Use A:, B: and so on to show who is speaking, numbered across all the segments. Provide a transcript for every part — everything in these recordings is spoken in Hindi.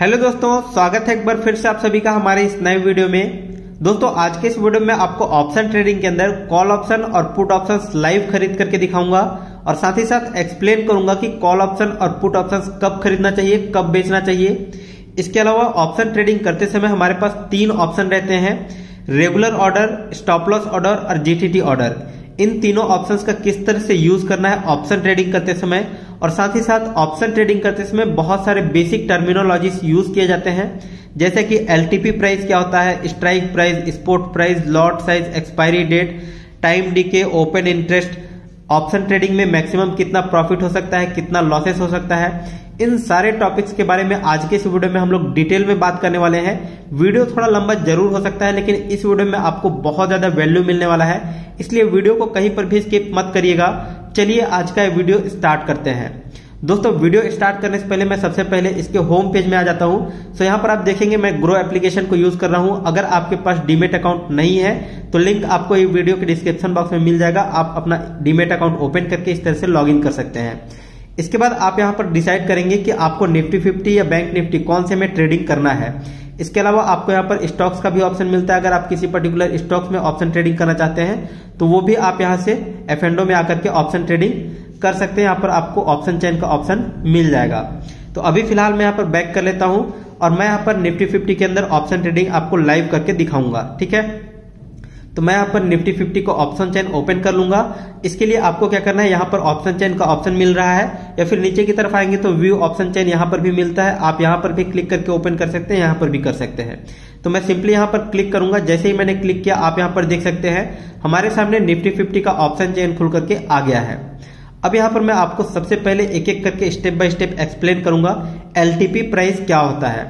A: हेलो दोस्तों, स्वागत है एक बार फिर से आप सभी का हमारे इस नए वीडियो में। दोस्तों आज के इस वीडियो में आपको ऑप्शन ट्रेडिंग के अंदर कॉल ऑप्शन और पुट ऑप्शंस लाइव खरीद करके दिखाऊंगा और साथ ही साथ एक्सप्लेन करूंगा कि कॉल ऑप्शन और पुट ऑप्शंस कब खरीदना चाहिए, कब बेचना चाहिए। इसके अलावा ऑप्शन ट्रेडिंग करते समय हमारे पास 3 ऑप्शन रहते हैं, regular order, stop loss order और जीटीटी ऑर्डर। इन तीनों ऑप्शंस का किस तरह से यूज करना है ऑप्शन ट्रेडिंग करते समय, और साथ ही साथ ऑप्शन ट्रेडिंग करते समय बहुत सारे बेसिक टर्मिनोलॉजीज यूज किए जाते हैं, जैसे कि एलटीपी प्राइस क्या होता है, strike price, spot price, lot size, expiry date, time decay, open interest, option trading में मैक्सिमम कितना प्रॉफिट हो सकता है, कितना लॉसेस हो सकता है। इन सारे टॉपिक्स के बारे में आज के इस वीडियो में हम लोग डिटेल में बात करने वाले हैं। वीडियो थोड़ा लंबा जरूर हो सकता है, लेकिन इस वीडियो में आपको बहुत ज्यादा वैल्यू मिलने वाला है, इसलिए वीडियो को कहीं पर भी स्किप मत करिएगा। चलिए आज का वीडियो स्टार्ट करते हैं। दोस्तों वीडियो स्टार्ट करने से पहले मैं सबसे पहले इसके होम पेज में आ जाता हूं। तो यहाँ पर आप देखेंगे मैं ग्रो एप्लीकेशन को यूज कर रहा हूं। अगर आपके पास डीमेट अकाउंट नहीं है तो लिंक आपको ये वीडियो के डिस्क्रिप्शन बॉक्स में मिल जाएगा। आप अपना डीमेट अकाउंट ओपन करके इस तरह से लॉग इन कर सकते हैं। इसके बाद आप यहाँ पर डिसाइड करेंगे कि आपको निफ्टी 50 या बैंक निफ्टी कौन से में ट्रेडिंग करना है। इसके अलावा आपको यहाँ पर स्टॉक्स का भी ऑप्शन मिलता है। अगर आप किसी पर्टिकुलर स्टॉक्स में ऑप्शन ट्रेडिंग करना चाहते हैं तो वो भी आप यहाँ से एफएनडो में आकर के ऑप्शन ट्रेडिंग कर सकते हैं। यहाँ पर आपको ऑप्शन चेन का ऑप्शन मिल जाएगा। तो अभी फिलहाल मैं यहाँ पर बैक कर लेता हूं और मैं यहाँ पर निफ्टी 50 के अंदर ऑप्शन ट्रेडिंग आपको लाइव करके दिखाऊंगा, ठीक है। तो मैं यहाँ पर निफ्टी 50 को ऑप्शन चेन ओपन कर लूंगा। इसके लिए आपको क्या करना है, यहाँ पर ऑप्शन चेन का ऑप्शन मिल रहा है, या फिर नीचे की तरफ आएंगे तो व्यू ऑप्शन चेन यहाँ पर भी मिलता है। आप यहाँ पर भी क्लिक करके ओपन कर सकते हैं, यहाँ पर भी कर सकते हैं। तो मैं सिंपली यहाँ पर क्लिक करूंगा। जैसे ही मैंने क्लिक किया आप यहाँ पर देख सकते हैं हमारे सामने निफ्टी 50 का ऑप्शन चेन खुल करके आ गया है। अब यहाँ पर मैं आपको सबसे पहले एक एक करके स्टेप बाय स्टेप एक्सप्लेन करूंगा एलटीपी प्राइस क्या होता है।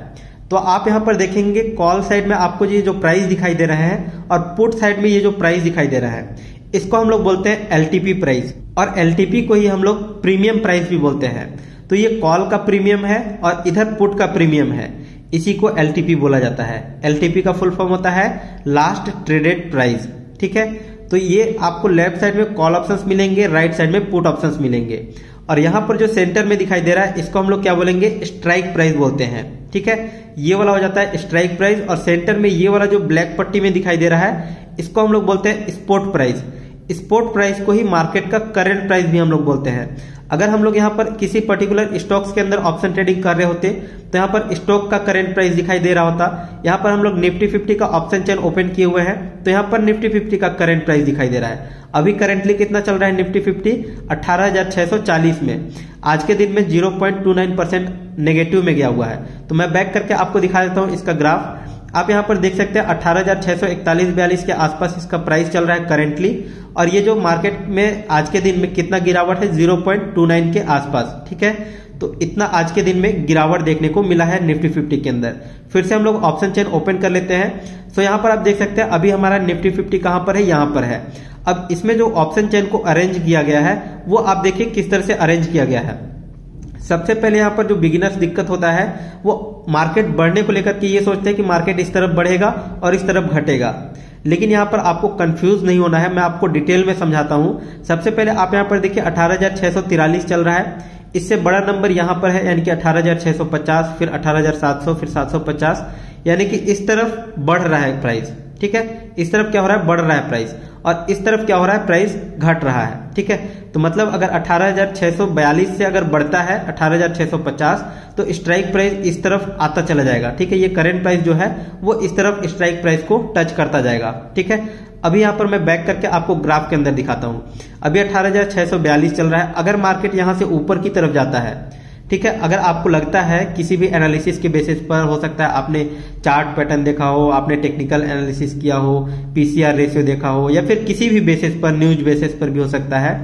A: तो आप यहाँ पर देखेंगे कॉल साइड में आपको ये जो प्राइस दिखाई दे रहे हैं और पुट साइड में ये जो प्राइस दिखाई दे रहा है, इसको हम लोग बोलते हैं एलटीपी प्राइस, और एलटीपी को ही हम लोग प्रीमियम प्राइस भी बोलते हैं। तो ये कॉल का प्रीमियम है और इधर पुट का प्रीमियम है, इसी को एलटीपी बोला जाता है। एलटीपी का फुल फॉर्म होता है लास्ट ट्रेडेड प्राइस, ठीक है। तो ये आपको लेफ्ट साइड में कॉल ऑप्शंस मिलेंगे, राइट साइड में पुट ऑप्शंस मिलेंगे, और यहाँ पर जो सेंटर में दिखाई दे रहा है इसको हम लोग क्या बोलेंगे, स्ट्राइक प्राइस बोलते हैं, ठीक है। ये वाला हो जाता है स्ट्राइक प्राइस, और सेंटर में ये वाला जो ब्लैक पट्टी में दिखाई दे रहा है इसको हम लोग बोलते हैं स्पॉट प्राइस। स्पॉट प्राइस को ही मार्केट का करंट प्राइस भी हम लोग बोलते हैं। अगर हम लोग यहाँ पर किसी पर्टिकुलर स्टॉक्स के अंदर ऑप्शन ट्रेडिंग कर रहे होते तो यहाँ पर स्टॉक का करंट प्राइस दिखाई दे रहा होता। यहाँ पर हम लोग निफ्टी 50 का ऑप्शन चेन ओपन किए हुए हैं तो यहाँ पर निफ्टी 50 का करंट प्राइस दिखाई दे रहा है। अभी करंटली कितना चल रहा है निफ्टी 50, 18,640 में। आज के दिन में 0.29% नेगेटिव में गया हुआ है। तो मैं बैक करके आपको दिखा देता हूँ इसका ग्राफ। आप यहाँ पर देख सकते हैं 18,641-42 के आसपास इसका प्राइस चल रहा है करेंटली, और ये जो मार्केट में आज के दिन में कितना गिरावट है, 0.29 के आसपास, ठीक है। तो इतना आज के दिन में गिरावट देखने को मिला है निफ्टी 50 के अंदर। फिर से हम लोग ऑप्शन चेन ओपन कर लेते हैं। तो यहाँ पर आप देख सकते हैं अभी हमारा निफ्टी 50 कहां पर है, यहाँ पर है। अब इसमें जो ऑप्शन चेन को अरेंज किया गया है वो आप देखिए किस तरह से अरेंज किया गया है। सबसे पहले यहाँ पर जो बिगिनर्स दिक्कत होता है वो मार्केट बढ़ने को लेकर के ये सोचते हैं कि मार्केट इस तरफ बढ़ेगा और इस तरफ घटेगा, लेकिन यहाँ पर आपको कंफ्यूज नहीं होना है। मैं आपको डिटेल में समझाता हूँ। सबसे पहले आप यहाँ पर देखिए 18,643 चल रहा है, इससे बड़ा नंबर यहाँ पर है यानी कि 18,650, फिर 18,700, फिर 750, यानी कि इस तरफ बढ़ रहा है प्राइस, ठीक है। इस तरफ क्या हो रहा है, बढ़ रहा है प्राइस, और इस तरफ क्या हो रहा है, प्राइस घट रहा है, ठीक है। तो मतलब अगर 18,642 से अगर बढ़ता है 18,650 तो स्ट्राइक प्राइस इस तरफ आता चला जाएगा, ठीक है। ये करंट प्राइस जो है वो इस तरफ स्ट्राइक प्राइस को टच करता जाएगा, ठीक है। अभी यहाँ पर मैं बैक करके आपको ग्राफ के अंदर दिखाता हूँ। अभी 18,642 चल रहा है। अगर मार्केट यहाँ से ऊपर की तरफ जाता है, ठीक है, अगर आपको लगता है किसी भी एनालिसिस के बेसिस पर, हो सकता है आपने चार्ट पैटर्न देखा हो, आपने टेक्निकल एनालिसिस किया हो, पीसीआर रेशियो देखा हो, या फिर किसी भी बेसिस पर, न्यूज बेसिस पर भी हो सकता है,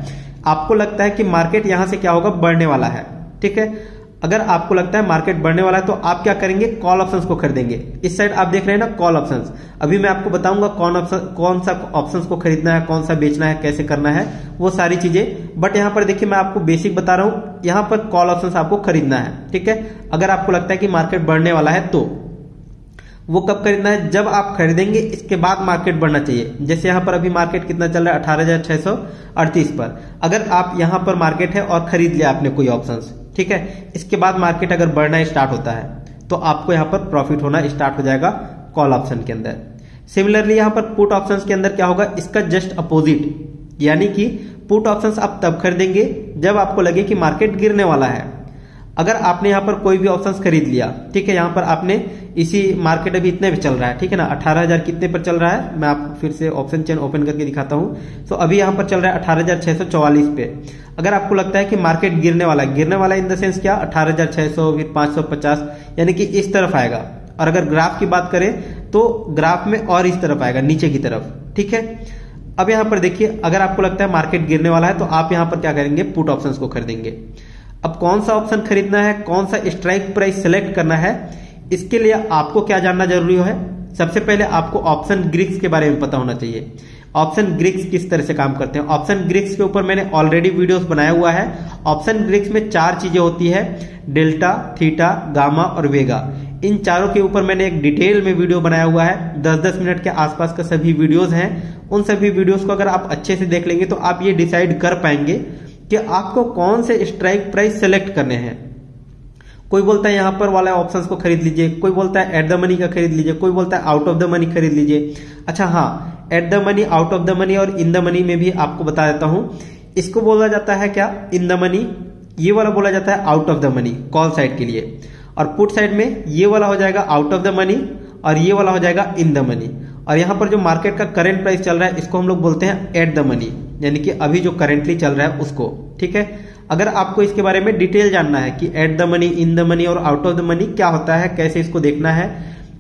A: आपको लगता है कि मार्केट यहां से क्या होगा, बढ़ने वाला है, ठीक है। अगर आपको लगता है मार्केट बढ़ने वाला है तो आप क्या करेंगे, कॉल ऑप्शंस को खरीदेंगे। इस साइड आप देख रहे हैं ना कॉल ऑप्शंस। अभी मैं आपको बताऊंगा कौन सा ऑप्शंस को खरीदना है, कौन सा बेचना है, कैसे करना है, वो सारी चीजें। बट यहाँ पर देखिए मैं आपको बेसिक बता रहा हूं, यहाँ पर कॉल ऑप्शंस आपको खरीदना है, ठीक है। अगर आपको लगता है कि मार्केट बढ़ने वाला है तो वो कब खरीदना है, जब आप खरीदेंगे इसके बाद मार्केट बढ़ना चाहिए। जैसे यहाँ पर अभी मार्केट कितना चल रहा है, 18,638 पर। अगर आप यहाँ पर मार्केट है और खरीद लिया आपने कोई ऑप्शंस, ठीक है, इसके बाद मार्केट अगर बढ़ना स्टार्ट होता है तो आपको यहाँ पर प्रॉफिट होना स्टार्ट हो जाएगा कॉल ऑप्शन के अंदर। सिमिलरली यहाँ पर पुट ऑप्शंस के अंदर क्या होगा, इसका जस्ट अपोजिट, यानी कि पुट ऑप्शंस आप तब खरीदेंगे जब आपको लगे कि मार्केट गिरने वाला है। अगर आपने यहाँ पर कोई भी ऑप्शंस खरीद लिया, ठीक है, यहाँ पर आपने इसी मार्केट अभी इतने पे चल रहा है, ठीक है ना, 18,000 कितने पर चल रहा है, मैं आपको फिर से ऑप्शन चेन ओपन करके दिखाता हूँ। तो अभी यहाँ पर चल रहा है 18,644 पे। अगर आपको लगता है कि मार्केट गिरने वाला इन द सेंस क्या, 18,600 फिर 550, यानी कि इस तरफ आएगा। और अगर ग्राफ की बात करें तो ग्राफ में और इस तरफ आएगा, नीचे की तरफ, ठीक है। अब यहाँ पर देखिए, अगर आपको लगता है मार्केट गिरने वाला है तो आप यहाँ पर क्या करेंगे, पुट ऑप्शंस को खरीदेंगे। अब कौन सा ऑप्शन खरीदना है, कौन सा स्ट्राइक प्राइस सेलेक्ट करना है, इसके लिए आपको क्या जानना जरूरी है। सबसे पहले आपको ऑप्शन ग्रिक्स के बारे में पता होना चाहिए। ऑप्शन ग्रिक्स किस तरह से काम करते हैं, ऑप्शन ग्रिक्स के ऊपर मैंने ऑलरेडी वीडियोस बनाया हुआ है। ऑप्शन ग्रिक्स में 4 चीजें होती है, डेल्टा, थीटा, गामा और वेगा। इन चारों के ऊपर मैंने एक डिटेल में वीडियो बनाया हुआ है, 10-10 मिनट के आसपास का सभी वीडियोस हैं। उन सभी वीडियोस को अगर आप अच्छे से देख लेंगे तो आप ये डिसाइड कर पाएंगे कि आपको कौन से स्ट्राइक प्राइस सेलेक्ट करने हैं। कोई बोलता है यहां पर वाला ऑप्शंस को खरीद लीजिए, कोई बोलता है एट द मनी का खरीद लीजिए, कोई बोलता है आउट ऑफ द मनी खरीद लीजिए। अच्छा हाँ, at the money, out of the money और इन द मनी में भी आपको बता देता हूं। इसको बोला जाता है क्या, इन द मनी, ये वाला बोला जाता है out of the money call side के लिए। और पुट साइड में ये वाला हो जाएगा आउट ऑफ द मनी और ये वाला हो जाएगा इन द मनी। और यहाँ पर जो मार्केट का करंट प्राइस चल रहा है इसको हम लोग बोलते हैं एट द मनी, यानी कि अभी जो करेंटली चल रहा है उसको, ठीक है। अगर आपको इसके बारे में डिटेल जानना है कि at the money, in the money और आउट ऑफ द मनी क्या होता है, कैसे इसको देखना है,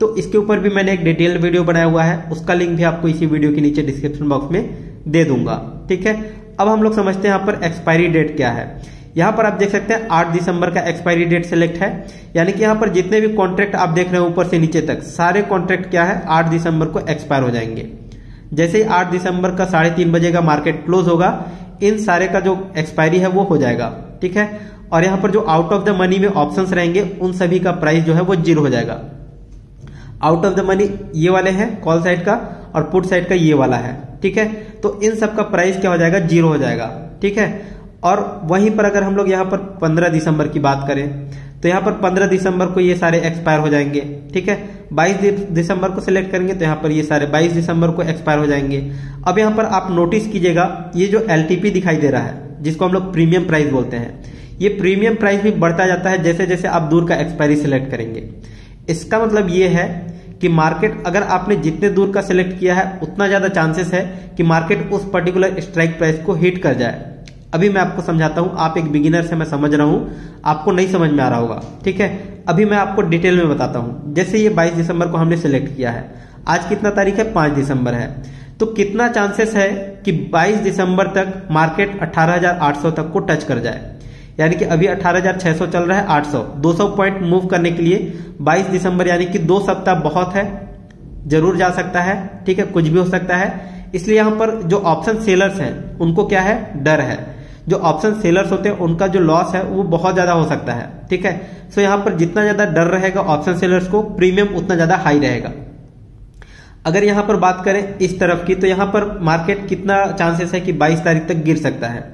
A: तो इसके ऊपर भी मैंने एक डिटेल वीडियो बनाया हुआ है। उसका लिंक भी आपको इसी वीडियो के नीचे डिस्क्रिप्शन बॉक्स में दे दूंगा, ठीक है। अब हम लोग समझते हैं यहाँ पर एक्सपायरी डेट क्या है। यहाँ पर आप देख सकते हैं 8 दिसंबर का एक्सपायरी डेट सिलेक्ट है, यानी कि यहाँ पर जितने भी कॉन्ट्रैक्ट आप देख रहे हैं ऊपर से नीचे तक, सारे कॉन्ट्रैक्ट क्या है 8 दिसंबर को एक्सपायर हो जाएंगे। जैसे ही 8 दिसंबर का 3:30 बजे का मार्केट क्लोज होगा, इन सारे का जो एक्सपायरी है वो हो जाएगा, ठीक है। और यहाँ पर जो आउट ऑफ द मनी में ऑप्शंस रहेंगे उन सभी का प्राइस जो है वो 0 हो जाएगा। आउट ऑफ द मनी ये वाले हैं कॉल साइड का और पुट साइड का ये वाला है, ठीक है। तो इन सब का प्राइस क्या हो जाएगा, 0 हो जाएगा, ठीक है। और वहीं पर अगर हम लोग यहाँ पर 15 दिसंबर की बात करें तो यहाँ पर 15 दिसंबर को ये सारे एक्सपायर हो जाएंगे, ठीक है। 22 दिसंबर को सिलेक्ट करेंगे तो यहाँ पर ये सारे 22 दिसंबर को एक्सपायर हो जाएंगे। अब यहाँ पर आप नोटिस कीजिएगा, ये जो एलटीपी दिखाई दे रहा है जिसको हम लोग प्रीमियम प्राइस बोलते हैं, ये प्रीमियम प्राइस भी बढ़ता जाता है जैसे जैसे आप दूर का एक्सपायरी सिलेक्ट करेंगे। इसका मतलब ये है कि मार्केट, अगर आपने जितने दूर का सिलेक्ट किया है उतना ज्यादा चांसेस है कि मार्केट उस पर्टिकुलर स्ट्राइक प्राइस को हिट कर जाए। अभी मैं आपको समझाता हूं, आप एक बिगिनर से मैं समझ रहा हूं, आपको नहीं समझ में आ रहा होगा, ठीक है। अभी मैं आपको डिटेल में बताता हूं। जैसे ये 22 दिसंबर को हमने सिलेक्ट किया है, आज कितना तारीख है, 5 दिसंबर है, तो कितना चांसेस है कि 22 दिसंबर तक मार्केट 18,800 तक को टच कर जाए। यानी कि अभी 18,600 चल रहा है, 800 200 पॉइंट मूव करने के लिए 22 दिसंबर यानी कि 2 सप्ताह बहुत है, जरूर जा सकता है, ठीक है, कुछ भी हो सकता है। इसलिए यहां पर जो ऑप्शन सेलर्स हैं उनको क्या है, डर है। जो ऑप्शन सेलर्स होते हैं उनका जो लॉस है वो बहुत ज्यादा हो सकता है, ठीक है। सो यहां पर जितना ज्यादा डर रहेगा ऑप्शन सेलर्स को, प्रीमियम उतना ज्यादा हाई रहेगा। अगर यहां पर बात करें इस तरफ की, तो यहां पर मार्केट कितना चांसेस है कि 22 तारीख तक गिर सकता है,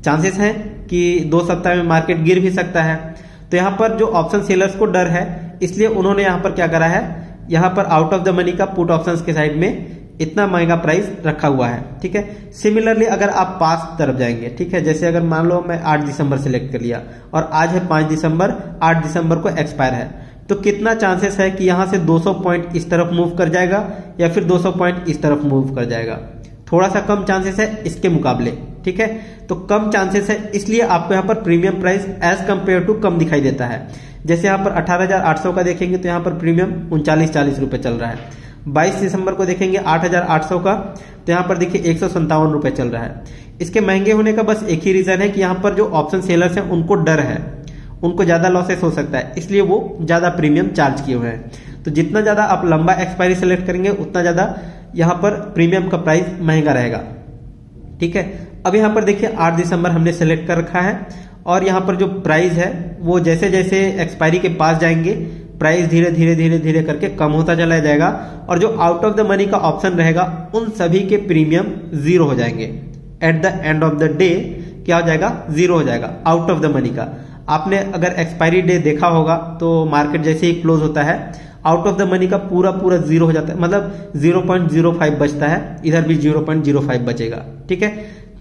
A: चांसेस है कि 2 सप्ताह में मार्केट गिर भी सकता है। तो यहां पर जो ऑप्शन सेलर्स को डर है, इसलिए उन्होंने यहां पर क्या करा है, यहां पर आउट ऑफ द मनी का पुट ऑप्शंस के साइड में इतना महंगा प्राइस रखा हुआ है, ठीक है। सिमिलरली अगर आप पास तरफ जाएंगे, ठीक है, जैसे अगर मान लो मैं 8 दिसंबर सिलेक्ट कर लिया और आज है 5 दिसंबर, 8 दिसंबर को एक्सपायर है, तो कितना चांसेस है कि यहां से 200 पॉइंट इस तरफ मूव कर जाएगा या फिर 200 पॉइंट इस तरफ मूव कर जाएगा। थोड़ा सा कम चांसेस है इसके मुकाबले, ठीक है। तो कम चांसेस है, इसलिए आपको यहाँ पर premium price as compare to कम दिखाई देता है। जैसे यहाँ पर 18,800 का देखेंगे तो यहाँ पर प्रीमियम 39-40 रुपए चल रहा है। 22 दिसंबर को देखेंगे 8,800 का, तो यहाँ पर देखिए 157 रुपए चल रहा है। इसके महंगे होने का बस एक ही रीजन है कि यहाँ पर जो ऑप्शन सेलर्स हैं उनको डर है, उनको ज्यादा लॉसेस हो सकता है, इसलिए वो ज्यादा प्रीमियम चार्ज किए हुए हैं। तो जितना ज्यादा आप लंबा एक्सपायरी सेलेक्ट करेंगे उतना ज्यादा यहाँ पर प्रीमियम का प्राइस महंगा रहेगा, ठीक है। अब यहाँ पर देखिए 8 दिसंबर हमने सेलेक्ट कर रखा है और यहाँ पर जो प्राइस है वो जैसे जैसे एक्सपायरी के पास जाएंगे प्राइस धीरे धीरे धीरे धीरे करके कम होता चला जाएगा और जो आउट ऑफ द मनी का ऑप्शन रहेगा उन सभी के प्रीमियम 0 हो जाएंगे at the end of the day, क्या हो जाएगा, जीरो हो जाएगा, आउट ऑफ द मनी का। आपने अगर एक्सपायरी डे देखा होगा तो मार्केट जैसे ही क्लोज होता है आउट ऑफ द मनी का पूरा पूरा जीरो हो जाता है, मतलब 0.05 बचता है, इधर भी 0.05 बचेगा। ठीक है,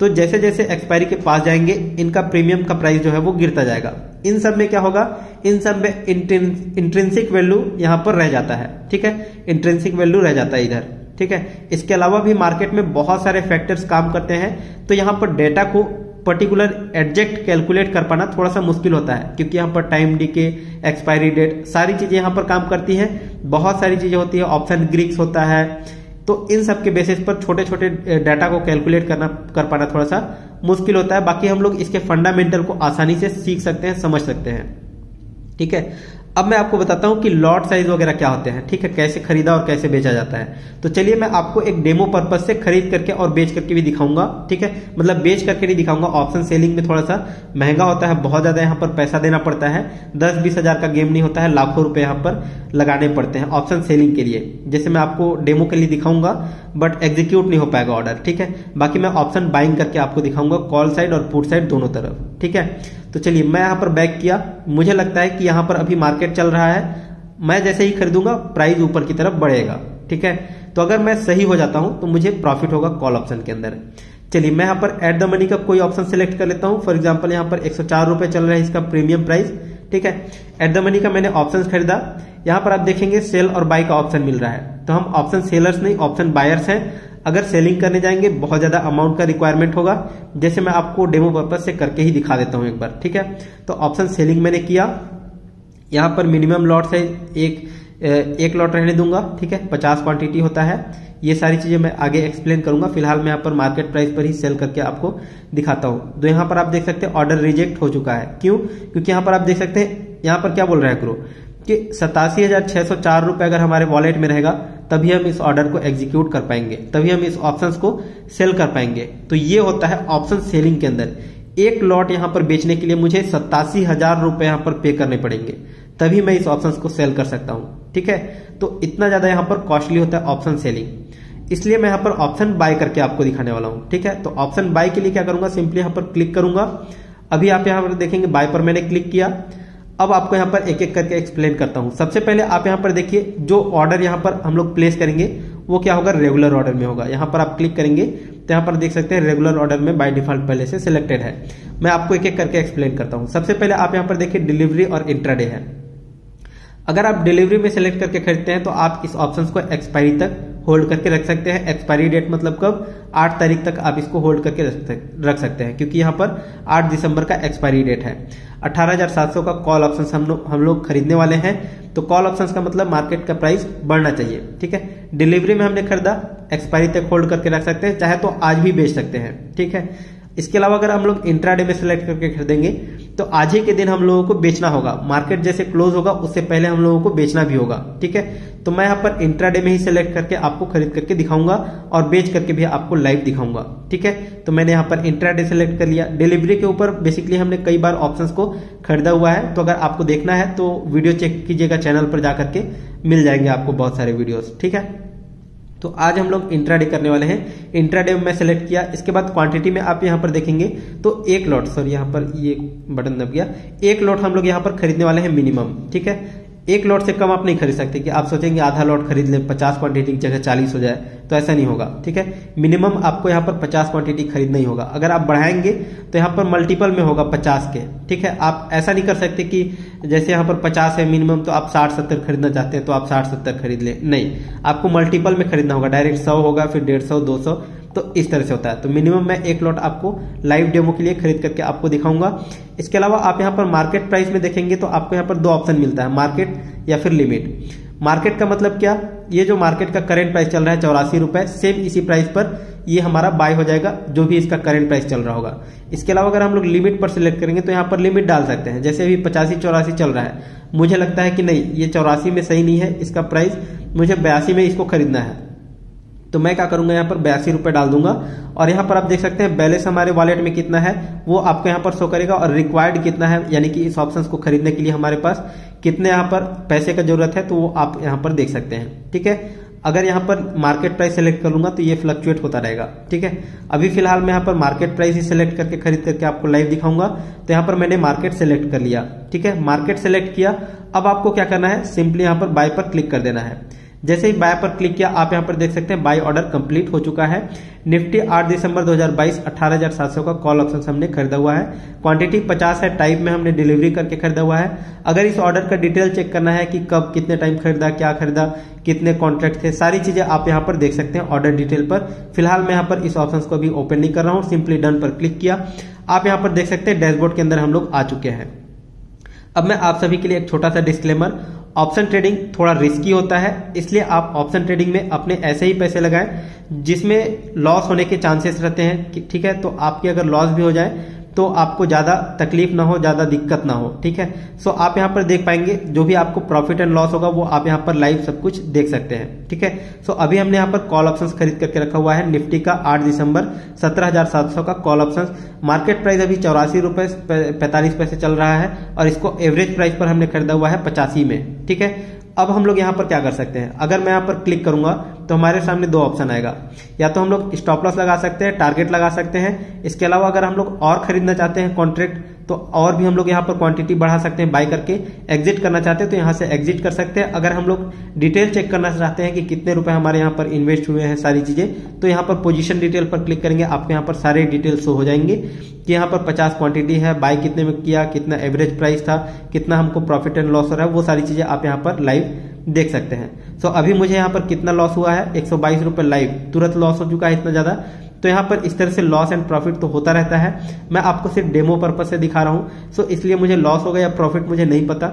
A: तो जैसे जैसे एक्सपायरी के पास जाएंगे इनका प्रीमियम का प्राइस जो है वो गिरता जाएगा। इन सब में क्या होगा, इन सब में इंट्रिंसिक वैल्यू यहां पर रह जाता है। ठीक है, इंट्रिंसिक वैल्यू रह जाता है इधर। ठीक है, इसके अलावा भी मार्केट में बहुत सारे फैक्टर्स काम करते हैं, तो यहां पर डेटा को पर्टिकुलर एग्जैक्ट कैलकुलेट कर पाना थोड़ा सा मुश्किल होता है, क्योंकि यहाँ पर टाइम डीके, एक्सपायरी डेट, सारी चीजें यहाँ पर काम करती हैं, बहुत सारी चीजें होती है, ऑप्शन ग्रीक्स होता है, तो इन सब के बेसिस पर छोटे छोटे डाटा को कैलकुलेट कर पाना थोड़ा सा मुश्किल होता है। बाकी हम लोग इसके फंडामेंटल को आसानी से सीख सकते हैं, समझ सकते हैं। ठीक है, अब मैं आपको बताता हूं कि लॉट साइज वगैरह क्या होते हैं। ठीक है, कैसे खरीदा और कैसे बेचा जाता है। तो चलिए मैं आपको एक डेमो पर्पज से खरीद करके और बेच करके भी दिखाऊंगा। ठीक है, मतलब बेच करके नहीं दिखाऊंगा, ऑप्शन सेलिंग में थोड़ा सा महंगा होता है, बहुत ज्यादा यहाँ पर पैसा देना पड़ता है, 10-20 हजार का गेम नहीं होता है, लाखों रुपए यहाँ पर लगाने पड़ते हैं ऑप्शन सेलिंग के लिए। जैसे मैं आपको डेमो के लिए दिखाऊंगा बट एग्जीक्यूट नहीं हो पाएगा ऑर्डर। ठीक है, बाकी मैं ऑप्शन बाइंग करके आपको दिखाऊंगा, कॉल साइड और पुट साइड दोनों तरफ। ठीक है, तो चलिए मैं यहां पर बैक किया, मुझे लगता है कि यहां पर अभी मार्केट चल रहा है, मैं जैसे ही खरीदूंगा प्राइस ऊपर की तरफ बढ़ेगा। ठीक है, तो अगर मैं सही हो जाता हूं तो मुझे प्रॉफिट होगा कॉल ऑप्शन के अंदर। चलिए मैं यहां पर एट द मनी का कोई ऑप्शन सिलेक्ट कर लेता हूं। फॉर एग्जांपल यहां पर 104 रुपए चल रहा है इसका प्रीमियम प्राइस। ठीक है, एट द मनी का मैंने ऑप्शन खरीदा, यहां पर आप देखेंगे सेल और बाय का ऑप्शन मिल रहा है, तो हम ऑप्शन सेलर्स नहीं ऑप्शन बायर्स हैं। अगर सेलिंग करने जाएंगे बहुत ज्यादा अमाउंट का रिक्वायरमेंट होगा, जैसे मैं आपको डेमो पर्पज से करके ही दिखा देता हूं एक बार। ठीक है, तो ऑप्शन सेलिंग मैंने किया, यहां पर मिनिमम लॉट साइज एक लॉट रहने दूंगा। ठीक है, 50 क्वांटिटी होता है। ये सारी चीजें मैं आगे एक्सप्लेन करूंगा, फिलहाल मैं यहाँ पर मार्केट प्राइस पर ही सेल करके आपको दिखाता हूं। तो यहाँ पर आप देख सकते हैं ऑर्डर रिजेक्ट हो चुका है। क्यों? क्योंकि यहाँ पर आप देख सकते हैं यहाँ पर क्या बोल रहा है क्रो कि 87,604 रुपए अगर हमारे वॉलेट में रहेगा तभी हम इस ऑर्डर को एग्जीक्यूट कर पाएंगे, तभी हम इस ऑप्शंस को सेल कर पाएंगे। तो ये होता है ऑप्शन सेलिंग के अंदर। एक लॉट यहां पर बेचने के लिए मुझे 87,000 रुपए यहां पर पे करने पड़ेंगे, तभी मैं इस ऑप्शंस को सेल कर सकता हूं। ठीक है, तो इतना ज्यादा यहां पर कॉस्टली होता है ऑप्शन सेलिंग, इसलिए मैं यहां पर ऑप्शन बाय करके आपको दिखाने वाला हूं। ठीक है, तो ऑप्शन बाय के लिए क्या करूंगा, सिंपली यहां पर क्लिक करूंगा। अभी आप यहां पर देखेंगे बाय पर मैंने क्लिक किया। अब आपको यहां पर एक एक करके एक्सप्लेन करता हूं। सबसे पहले आप यहां पर देखिए, जो ऑर्डर यहां पर हम लोग प्लेस करेंगे वो क्या होगा, रेगुलर ऑर्डर में होगा। यहां पर आप क्लिक करेंगे तो यहां पर देख सकते हैं रेगुलर ऑर्डर में बाय डिफॉल्ट पहले से सिलेक्टेड है। मैं आपको एक एक करके एक्सप्लेन करता हूं। सबसे पहले आप यहां पर देखिए डिलीवरी और इंट्राडे है। अगर आप डिलीवरी में सिलेक्ट करके खरीदते हैं तो आप इस ऑप्शन को एक्सपायरी तक होल्ड करके रख सकते हैं। एक्सपायरी डेट मतलब कब, 8 तारीख तक आप इसको होल्ड करके रख सकते हैं, क्योंकि यहाँ पर 8 दिसंबर का एक्सपायरी डेट है। 18,700 का कॉल ऑप्शन हम लोग खरीदने वाले हैं, तो कॉल ऑप्शन का मतलब मार्केट का प्राइस बढ़ना चाहिए। ठीक है, डिलीवरी में हमने खरीदा, एक्सपायरी तक होल्ड करके रख सकते हैं, चाहे तो आज भी बेच सकते हैं। ठीक है, इसके अलावा अगर हम लोग इंट्राडे में सिलेक्ट करके खरीदेंगे तो आज ही के दिन हम लोगों को बेचना होगा, मार्केट जैसे क्लोज होगा उससे पहले हम लोगों को बेचना भी होगा। ठीक है, तो मैं यहाँ पर इंट्राडे में ही सिलेक्ट करके आपको खरीद करके दिखाऊंगा और बेच करके भी आपको लाइव दिखाऊंगा। ठीक है, तो मैंने यहाँ पर इंट्राडे सिलेक्ट कर लिया। डिलीवरी के ऊपर बेसिकली हमने कई बार ऑप्शंस को खरीदा हुआ है, तो अगर आपको देखना है तो वीडियो चेक कीजिएगा, चैनल पर जाकर के मिल जाएंगे आपको बहुत सारे वीडियोस। ठीक है, तो आज हम लोग इंट्राडे करने वाले हैं। इंट्राडे में मैं सेलेक्ट किया, इसके बाद क्वांटिटी में आप यहां पर देखेंगे तो एक लॉट, सॉरी यहां पर ये बटन दब गया, एक लॉट हम लोग यहां पर खरीदने वाले हैं मिनिमम। ठीक है, एक लॉट से कम आप नहीं खरीद सकते कि आप सोचेंगे आधा लॉट खरीद लें 50 क्वांटिटी की जगह 40 हो जाए, तो ऐसा नहीं होगा। ठीक है, मिनिमम आपको यहाँ पर 50 क्वांटिटी खरीदना ही होगा। अगर आप बढ़ाएंगे तो यहाँ पर मल्टीपल में होगा 50 के। ठीक है, आप ऐसा नहीं कर सकते कि जैसे यहाँ पर 50 है मिनिमम तो आप 60-70 खरीदना चाहते हैं तो आप 60-70 खरीद लें, नहीं, आपको मल्टीपल में खरीदना होगा। डायरेक्ट 100 होगा, फिर 150, 200, तो इस तरह से होता है। तो मिनिमम मैं एक लॉट आपको लाइव डेमो के लिए खरीद करके आपको दिखाऊंगा। इसके अलावा आप यहाँ पर मार्केट प्राइस में देखेंगे तो आपको यहाँ पर 2 ऑप्शन मिलता है, मार्केट या फिर लिमिट। मार्केट का मतलब क्या, ये जो मार्केट का करंट प्राइस चल रहा है 84 रुपए, सेम इसी प्राइस पर ये हमारा बाय हो जाएगा जो भी इसका करंट प्राइस चल रहा होगा। इसके अलावा अगर हम लोग लिमिट पर सिलेक्ट करेंगे तो यहाँ पर लिमिट डाल सकते हैं। जैसे अभी 85-84 चल रहा है, मुझे लगता है कि नहीं ये 84 में सही नहीं है, इसका प्राइस मुझे 82 में इसको खरीदना है, तो मैं क्या करूंगा यहाँ पर 82 रुपए डाल दूंगा। और यहाँ पर आप देख सकते हैं बैलेंस हमारे वॉलेट में कितना है वो आपको यहाँ पर शो करेगा, और रिक्वायर्ड कितना है, यानी कि इस ऑप्शन को खरीदने के लिए हमारे पास कितने यहाँ पर पैसे का जरूरत है, तो वो आप यहाँ पर देख सकते हैं। ठीक है, अगर यहाँ पर मार्केट प्राइस सेलेक्ट कर लूंगा तो ये फ्लक्चुएट होता रहेगा, ठीक है। अभी फिलहाल मैं यहाँ पर मार्केट प्राइस ही सेलेक्ट करके खरीद करके आपको लाइव दिखाऊंगा। तो यहाँ पर मैंने मार्केट सेलेक्ट कर लिया, ठीक है, मार्केट सेलेक्ट किया। अब आपको क्या करना है, सिंपली यहाँ पर बाय पर क्लिक कर देना है। जैसे ही बाय पर क्लिक किया आप यहाँ पर देख सकते हैं बाय ऑर्डर कंप्लीट हो चुका है। निफ्टी 8 दिसंबर 2022 18,700 का कॉल ऑप्शन हमने खरीदा हुआ है। क्वांटिटी 50 है, टाइप में हमने डिलीवरी करके खरीदा हुआ है। अगर इस ऑर्डर का डिटेल चेक करना है कि कब कितने टाइम खरीदा, क्या खरीदा, कितने कॉन्ट्रैक्ट थे, सारी चीजें आप यहाँ पर देख सकते हैं ऑर्डर डिटेल पर। फिलहाल मैं यहाँ पर इस ऑप्शन को अभी ओपन नहीं कर रहा हूँ, सिंपली डन पर क्लिक किया। आप यहाँ पर देख सकते हैं डैशबोर्ड के अंदर हम लोग आ चुके हैं। अब मैं आप सभी के लिए एक छोटा सा डिस्क्लेमर, ऑप्शन ट्रेडिंग थोड़ा रिस्की होता है, इसलिए आप ऑप्शन ट्रेडिंग में अपने ऐसे ही पैसे लगाएं जिसमें लॉस होने के चांसेस रहते हैं, ठीक है। तो आपके अगर लॉस भी हो जाए तो आपको ज्यादा तकलीफ ना हो, ज्यादा दिक्कत ना हो, ठीक है। सो आप यहाँ पर देख पाएंगे जो भी आपको प्रॉफिट एंड लॉस होगा वो आप यहाँ पर लाइव सब कुछ देख सकते हैं, ठीक है। सो अभी हमने यहाँ पर कॉल ऑप्शंस खरीद करके रखा हुआ है। निफ्टी का 8 दिसंबर 17,700 का कॉल ऑप्शंस, मार्केट प्राइस अभी 84 रुपए 45 पैसे चल रहा है और इसको एवरेज प्राइस पर हमने खरीदा हुआ है 85 में, ठीक है। अब हम लोग यहाँ पर क्या कर सकते हैं, अगर मैं यहाँ पर क्लिक करूंगा तो हमारे सामने दो ऑप्शन आएगा, या तो हम लोग स्टॉप लॉस लगा सकते हैं, टारगेट लगा सकते हैं। इसके अलावा अगर हम लोग और खरीदना चाहते हैं कॉन्ट्रैक्ट तो और भी हम लोग यहाँ पर क्वांटिटी बढ़ा सकते हैं, बाय करके एग्जिट करना चाहते हैं तो यहाँ से एग्जिट कर सकते हैं। अगर हम लोग डिटेल चेक करना चाहते हैं कि कितने रुपए हमारे यहाँ पर इन्वेस्ट हुए हैं सारी चीजें, तो यहाँ पर पोजीशन डिटेल पर क्लिक करेंगे, आपको यहाँ पर सारे डिटेल शो हो जाएंगे कि यहाँ पर 50 क्वांटिटी है, बाय कितने में किया, कितना एवरेज प्राइस था, कितना हमको प्रॉफिट एंड लॉस हो रहा है, वो सारी चीजें आप यहाँ पर लाइव देख सकते हैं। सो अभी मुझे यहाँ पर कितना लॉस हुआ है, 122 रुपए लाइव तुरंत लॉस हो चुका है इतना ज्यादा। तो यहाँ पर इस तरह से लॉस एंड प्रॉफिट तो होता रहता है, मैं आपको सिर्फ डेमो पर्पज से दिखा रहा हूँ। सो इसलिए मुझे लॉस हो गया या प्रॉफिट मुझे नहीं पता,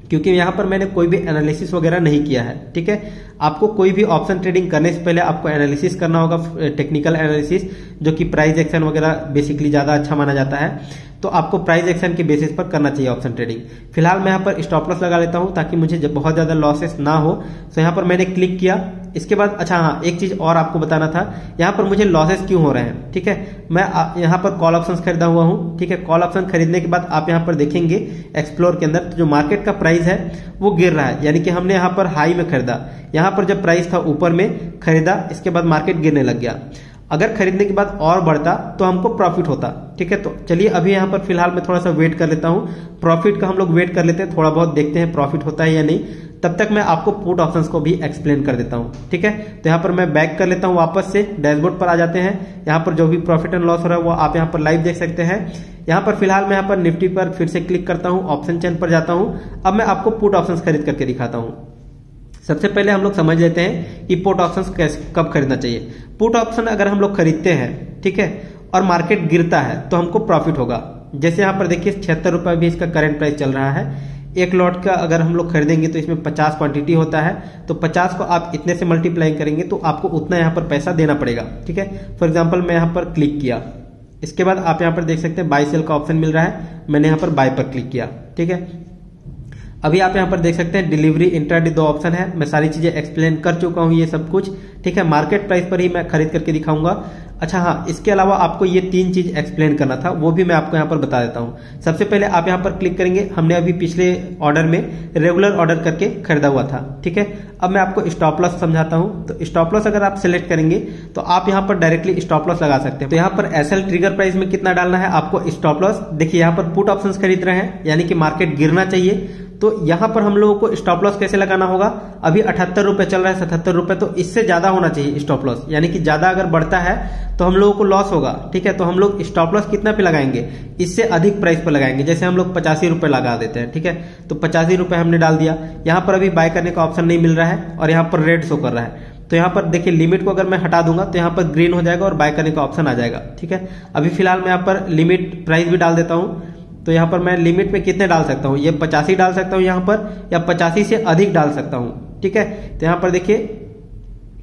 A: क्योंकि यहाँ पर मैंने कोई भी एनालिसिस वगैरह नहीं किया है, ठीक है। आपको कोई भी ऑप्शन ट्रेडिंग करने से पहले आपको एनालिसिस करना होगा, टेक्निकल एनालिसिस, जो कि प्राइस एक्शन वगैरह बेसिकली ज्यादा अच्छा माना जाता है। तो आपको प्राइस एक्शन के बेसिस पर करना चाहिए ऑप्शन ट्रेडिंग। फिलहाल मैं यहाँ पर स्टॉप लॉस लगा लेता हूँ ताकि मुझे बहुत ज्यादा लॉसेस ना हो। तो यहाँ पर मैंने क्लिक किया, इसके बाद अच्छा हाँ एक चीज और आपको बताना था, यहाँ पर मुझे लॉसेस क्यों हो रहे हैं, ठीक है। मैं यहाँ पर कॉल ऑप्शंस खरीदा हुआ हूँ, ठीक है। कॉल ऑप्शन खरीदने के बाद आप यहाँ पर देखेंगे एक्सप्लोर के अंदर तो जो मार्केट का प्राइस है वो गिर रहा है, यानी कि हमने यहाँ पर हाई में खरीदा, यहाँ पर जब प्राइस था ऊपर में खरीदा, इसके बाद मार्केट गिरने लग गया। अगर खरीदने के बाद और बढ़ता तो हमको प्रॉफिट होता, ठीक है। तो चलिए अभी यहाँ पर फिलहाल मैं थोड़ा सा वेट कर लेता हूँ, प्रॉफिट का हम लोग वेट कर लेते हैं, थोड़ा बहुत देखते हैं प्रॉफिट होता है या नहीं। तब तक मैं आपको पुट ऑप्शंस को भी एक्सप्लेन कर देता हूँ, ठीक है। तो यहाँ पर मैं बैक कर लेता हूँ, वापस से डैशबोर्ड पर आ जाते हैं। यहाँ पर जो भी प्रॉफिट एंड लॉस हो रहा है वो आप यहाँ पर लाइव देख सकते हैं। यहाँ पर फिलहाल मैं यहाँ पर निफ्टी पर फिर से क्लिक करता हूँ, ऑप्शन चेन पर जाता हूँ। अब मैं आपको पुट ऑप्शंस खरीद करके दिखाता हूँ। सबसे पहले हम लोग समझ लेते हैं कि पुट ऑप्शंस कब खरीदना चाहिए। पुट ऑप्शन अगर हम लोग खरीदते हैं, ठीक है, और मार्केट गिरता है तो हमको प्रॉफिट होगा। जैसे यहाँ पर देखिए 76 रुपए भी इसका करंट प्राइस चल रहा है। एक लॉट का अगर हम लोग खरीदेंगे तो इसमें 50 क्वांटिटी होता है, तो 50 को आप इतने से मल्टीप्लाई करेंगे तो आपको उतना यहाँ पर पैसा देना पड़ेगा, ठीक है। फॉर एग्जाम्पल मैं यहाँ पर क्लिक किया, इसके बाद आप यहाँ पर देख सकते हैं बाय सेल का ऑप्शन मिल रहा है, मैंने यहाँ पर बाय पर क्लिक किया, ठीक है। अभी आप यहाँ पर देख सकते हैं डिलीवरी इंट्राडे दो ऑप्शन है, मैं सारी चीजें एक्सप्लेन कर चुका हूँ ये सब कुछ, ठीक है। मार्केट प्राइस पर ही मैं खरीद करके दिखाऊंगा। अच्छा हाँ, इसके अलावा आपको ये 3 चीज एक्सप्लेन करना था, वो भी मैं आपको यहाँ पर बता देता हूँ। सबसे पहले आप यहाँ पर क्लिक करेंगे, हमने अभी पिछले ऑर्डर में रेगुलर ऑर्डर करके खरीदा हुआ था, ठीक है। अब मैं आपको स्टॉप लॉस समझाता हूँ। तो स्टॉप लॉस अगर आप सिलेक्ट करेंगे तो आप यहाँ पर डायरेक्टली स्टॉप लॉस लगा सकते हैं। तो यहाँ पर एसएल ट्रिगर प्राइस में कितना डालना है आपको स्टॉप लॉस, देखिए यहाँ पर पुट ऑप्शंस खरीद रहे हैं, यानी कि मार्केट गिरना चाहिए। तो यहां पर हम लोगों को स्टॉप लॉस कैसे लगाना होगा, अभी 78 रुपए चल रहा है, 77 रुपए, तो इससे ज्यादा होना चाहिए स्टॉप लॉस, यानी कि ज्यादा अगर बढ़ता है तो हम लोगों को लॉस होगा, ठीक है। तो हम लोग स्टॉप लॉस कितना पे लगाएंगे, इससे अधिक प्राइस पर लगाएंगे। जैसे हम लोग 85 रुपए लगा देते हैं, ठीक है। तो 85 रुपए हमने डाल दिया। यहाँ पर अभी बाय करने का ऑप्शन नहीं मिल रहा है और यहाँ पर रेड शो कर रहा है। तो यहाँ पर देखिए लिमिट को अगर मैं हटा दूंगा तो यहाँ पर ग्रीन हो जाएगा और बाय करने का ऑप्शन आ जाएगा, ठीक है। अभी फिलहाल मैं यहाँ पर लिमिट प्राइस भी डाल देता हूँ। तो यहाँ पर मैं लिमिट में कितने डाल सकता हूँ, ये 85 डाल सकता हूँ यहाँ पर, या 85 से अधिक डाल सकता हूँ, ठीक है। तो यहाँ पर देखिए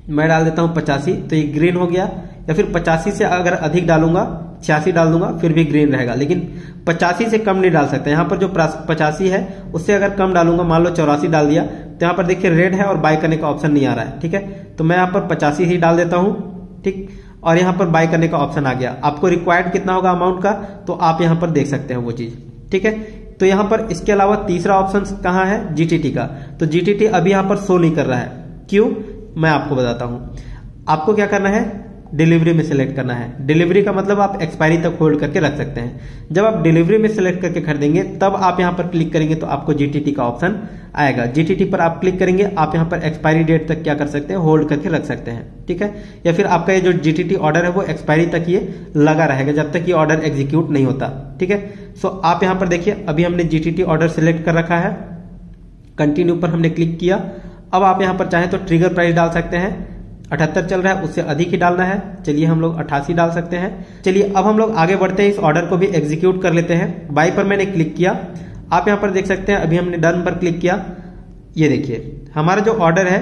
A: मैं डाल देता हूँ 85, तो ये ग्रीन हो गया। या फिर 85 से अगर अधिक डालूंगा 86 डाल दूंगा फिर भी ग्रीन रहेगा, लेकिन 85 से कम नहीं डाल सकते। यहाँ पर जो 85 है उससे अगर कम डालूंगा, मान लो 84 डाल दिया, तो यहाँ पर देखिए रेड है और बाय करने का ऑप्शन नहीं आ रहा है, ठीक है। तो मैं यहाँ पर 85 ही डाल देता हूँ, ठीक, और यहाँ पर बाय करने का ऑप्शन आ गया। आपको रिक्वायर्ड कितना होगा अमाउंट का, तो आप यहाँ पर देख सकते हैं वो चीज, ठीक है। तो यहाँ पर इसके अलावा तीसरा ऑप्शन कहाँ है, जीटीटी का। तो जीटीटी अभी यहाँ पर शो नहीं कर रहा है, क्यों, मैं आपको बताता हूँ। आपको क्या करना है, डिलीवरी में सिलेक्ट करना है। डिलीवरी का मतलब आप एक्सपायरी तक होल्ड करके रख सकते हैं। जब आप डिलीवरी में सिलेक्ट करके खरीदेंगे तब आप यहाँ पर क्लिक करेंगे तो आपको जीटीटी का ऑप्शन आएगा। जीटीटी पर आप क्लिक करेंगे, आप यहाँ पर एक्सपायरी डेट तक क्या कर सकते हैं, होल्ड करके रख सकते हैं, ठीक है। या फिर आपका ये जो जीटीटी ऑर्डर है वो एक्सपायरी तक ये लगा रहेगा जब तक ये ऑर्डर एग्जीक्यूट नहीं होता, ठीक है। सो आप यहाँ पर देखिए, अभी हमने जीटीटी ऑर्डर सिलेक्ट कर रखा है, कंटिन्यू पर हमने क्लिक किया। अब आप यहाँ पर चाहें तो ट्रिगर प्राइस डाल सकते हैं, 78 चल रहा है, उससे अधिक ही डालना है। चलिए हम लोग 88 डाल सकते हैं। चलिए अब हम लोग आगे बढ़ते हैं, इस ऑर्डर को भी एग्जीक्यूट कर लेते हैं। बाय पर मैंने क्लिक किया, आप यहाँ पर देख सकते हैं अभी हमने डन पर क्लिक किया। ये देखिए हमारा जो ऑर्डर है